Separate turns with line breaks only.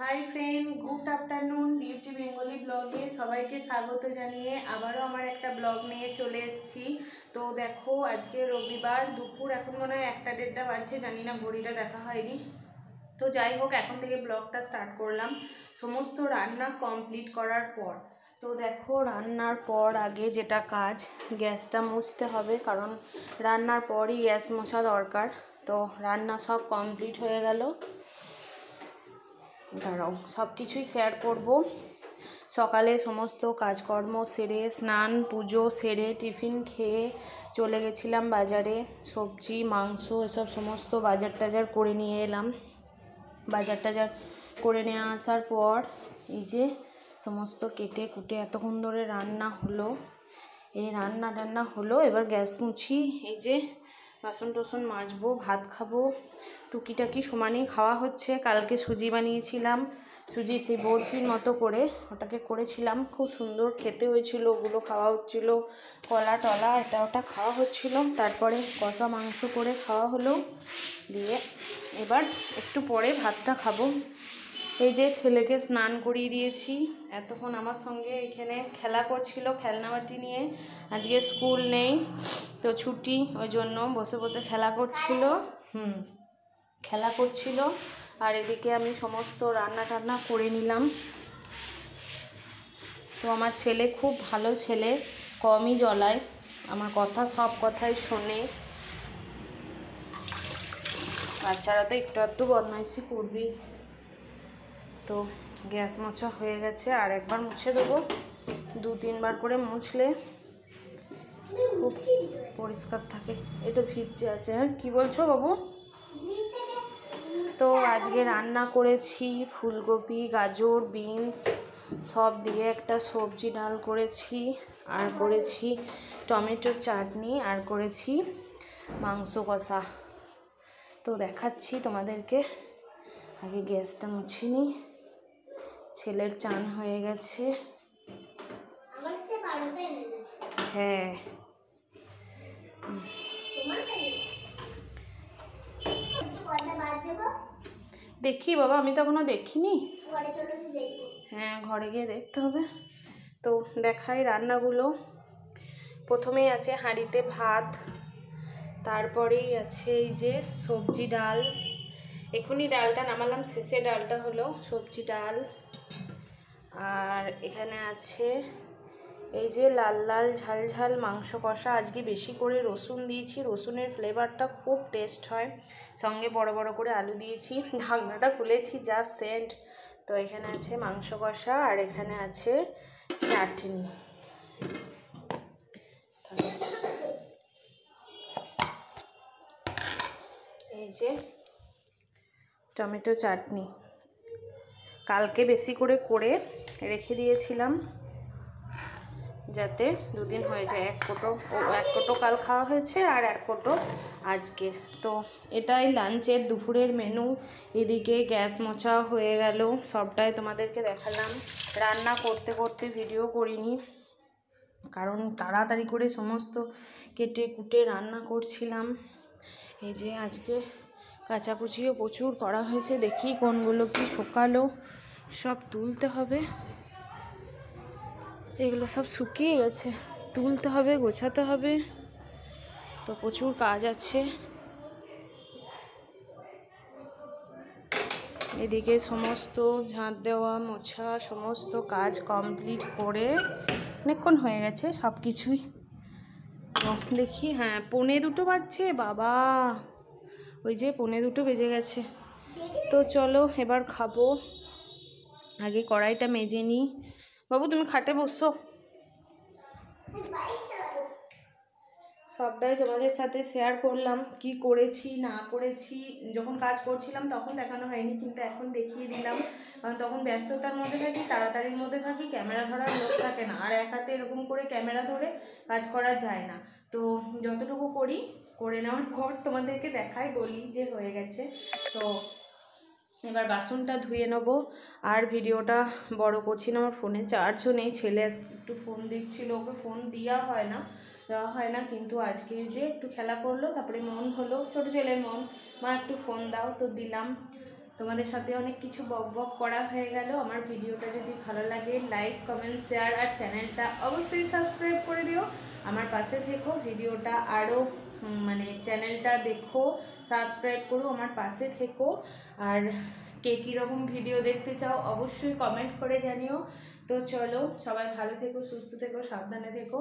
Hi friend, good afternoon. Beauty Bengali ব্লগে সবাইকে স্বাগত জানিয়ে আবারও আমার একটা ব্লগ নিয়ে চলে এসেছি। তো দেখো, আজকে রবিবার দুপুর এখন মনে হয় 1টা-1:30 বাজছে, জানি না, ঘড়িটা দেখা হয়নি। তো যাই হোক, এখন থেকে ব্লগটা স্টার্ট করলাম সমস্ত রান্না কমপ্লিট করার পর। তো দেখো, রান্নার পর আগে যেটা কাজ, গ্যাসটা মুছতে হবে, কারণ রান্নার পরই গ্যাস মোছা দরকার। তো রান্না সব কমপ্লিট হয়ে গেল। দাঁড়াও, সব কিছুই শেয়ার করব। সকালে সমস্ত কাজকর্ম সেরে, স্নান পুজো সেরে, টিফিন খেয়ে চলে গেছিলাম বাজারে। সবজি মাংস এসব সমস্ত বাজার টাজার করে নিয়ে এলাম। বাজার টাজার করে নিয়ে আসার পর এই যে সমস্ত কেটে কুটে এতক্ষণ ধরে রান্না হলো। এই রান্না হলো, এবার গ্যাস মুছি। এই যে বাসন টাসন মাজবো, ভাত খাবো, টুকিটাকি সমানেই খাওয়া হচ্ছে। কালকে সুজি বানিয়েছিলাম, সুজি সেই বরফির মতো করে ওটাকে করেছিলাম, খুব সুন্দর খেতে হয়েছিল। ওগুলো খাওয়া হচ্ছিল, কলা টলা এটা ওটা খাওয়া হচ্ছিল। তারপরে কষা মাংস করে খাওয়া হলো, দিয়ে এবার একটু পরে ভাতটা খাবো। এই যে ছেলেকে স্নান করিয়ে দিয়েছি, এতক্ষণ আমার সঙ্গে এখানে খেলা করছিল খেলনাবাটি নিয়ে। আজকে স্কুল নেই তো ছুটি, ওই জন্য বসে বসে খেলা করছিল। খেলা করছিল। আর এদিকে আমি সমস্ত রান্না টান্না করে নিলাম। তো আমার ছেলে খুব ভালো ছেলে, কমই জ্বলায়, আমার কথা সব কথাই শোনে। বাচ্চারা তো একটু বদমাইশি করবি। তো গ্যাস মোছা হয়ে গেছে, আর একবার মুছে দেবো। 2-3 বার করে মুছলে খুব পরিষ্কার থাকে। এটা ভিজে আছে। হ্যাঁ, কী বলছো বাবু? তো আজকে রান্না করেছি ফুলকপি, গাজর, বিনস সব দিয়ে একটা সবজি ডাল করেছি, আর করেছি টমেটোর চাটনি, আর করেছি মাংস কষা। তো দেখাচ্ছি তোমাদেরকে। আগে গ্যাসটা মুছে নিই। ছেলের চান হয়ে গেছে। হ্যাঁ, দেখি বাবা, আমি তো এখনো দেখিনি। হ্যাঁ, ঘরে গিয়ে দেখতে হবে। তো দেখাই রান্নাগুলো। প্রথমেই আছে হাঁড়িতে ভাত, তারপরেই আছে এই যে সবজি ডাল। এখনই ডালটা নামালাম, শেষে ডালটা হলো সবজি ডাল। আর এখানে আছে এই যে লাল লাল ঝাল ঝাল মাংস কষা। আজকে বেশি করে রসুন দিয়েছি, রসুনের ফ্লেভারটা খুব টেস্ট হয়। সঙ্গে বড় বড় করে আলু দিয়েছি। ঢাকনাটা খুলেছি, যা সেন্ট। তো এখানে আছে মাংস কষা, আর এখানে আছে চাটনি। এই যে টমেটো চাটনি, কালকে বেশি করে রেখে দিয়েছিলাম যাতে 2 দিন হয়ে যায়। এক কোটো কাল খাওয়া হয়েছে, আর 1 কোটো আজকে। তো এটাই লাঞ্চের দুপুরের মেনু। এদিকে গ্যাস মোছা হয়ে গেল, সবটাই তোমাদেরকে দেখালাম। রান্না করতে করতে ভিডিও করিনি, কারণ তাড়াতাড়ি করে সমস্ত কেটে কুটে রান্না করছিলাম। এই যে আজকে কাচাকুচিও প্রচুর করা হয়েছে, দেখি কোনগুলো কি শুকালো, সব তুলতে হবে। এগুলো সব শুকিয়ে গেছে, তুলতে হবে, গোছাতে হবে। তো প্রচুর কাজ আছে। এদিকে সমস্ত ঝাঁট দেওয়া মোছা সমস্ত কাজ কমপ্লিট করে অনেকক্ষণ হয়ে গেছে সব কিছুই। তো দেখি, হ্যাঁ 1:45 বাজছে বাবা, ওই যে 1:45 বেজে গেছে। তো চলো এবার খাবো। আগে কড়াইটা মেজে নিই। বাবু তুমি খাটে বসো। সবটাই তোমাদের সাথে শেয়ার করলাম, কি করেছি না করেছি। যখন কাজ করছিলাম তখন দেখানো হয়নি, কিন্তু এখন দেখিয়ে দিলাম, কারণ তখন ব্যস্ততার মধ্যে থাকি, তাড়াতাড়ির মধ্যে থাকি, ক্যামেরা ধরার লোক থাকে না, আর এক হাতে এরকম করে ক্যামেরা ধরে কাজ করা যায় না। তো যতটুকু করে নেওয়ার পর তোমাদেরকে দেখাই, বলি যে হয়ে গেছে। তো এবার বাসনটা ধুয়ে নেবো। আর ভিডিওটা বড় করছি না, আমার ফোনে চার্জও নেই। ছেলে একটু ফোন দেখছিল, ওকে ফোন দেওয়া হয় না, কিন্তু আজকে যে একটু খেলা করলো, তারপরে মন হলো, ছোটো ছেলের মন, মা একটু ফোন দাও, তো দিলাম। তোমাদের সাথে অনেক কিছু বক করা হয়ে গেল। আমার ভিডিওটা যদি ভালো লাগে লাইক কমেন্ট শেয়ার আর চ্যানেলটা অবশ্যই সাবস্ক্রাইব করে দিও। আমার পাশে থেকো, ভিডিওটা আরও মানে চ্যানেলটা দেখো, সাবস্ক্রাইব করো, আমার পাশে থেকো। আর কে কীরকম ভিডিও দেখতে চাও অবশ্যই কমেন্ট করে জানিও। তো চলো, সবাই ভালো থেকো, সুস্থ থেকো, সাবধানে থেকো।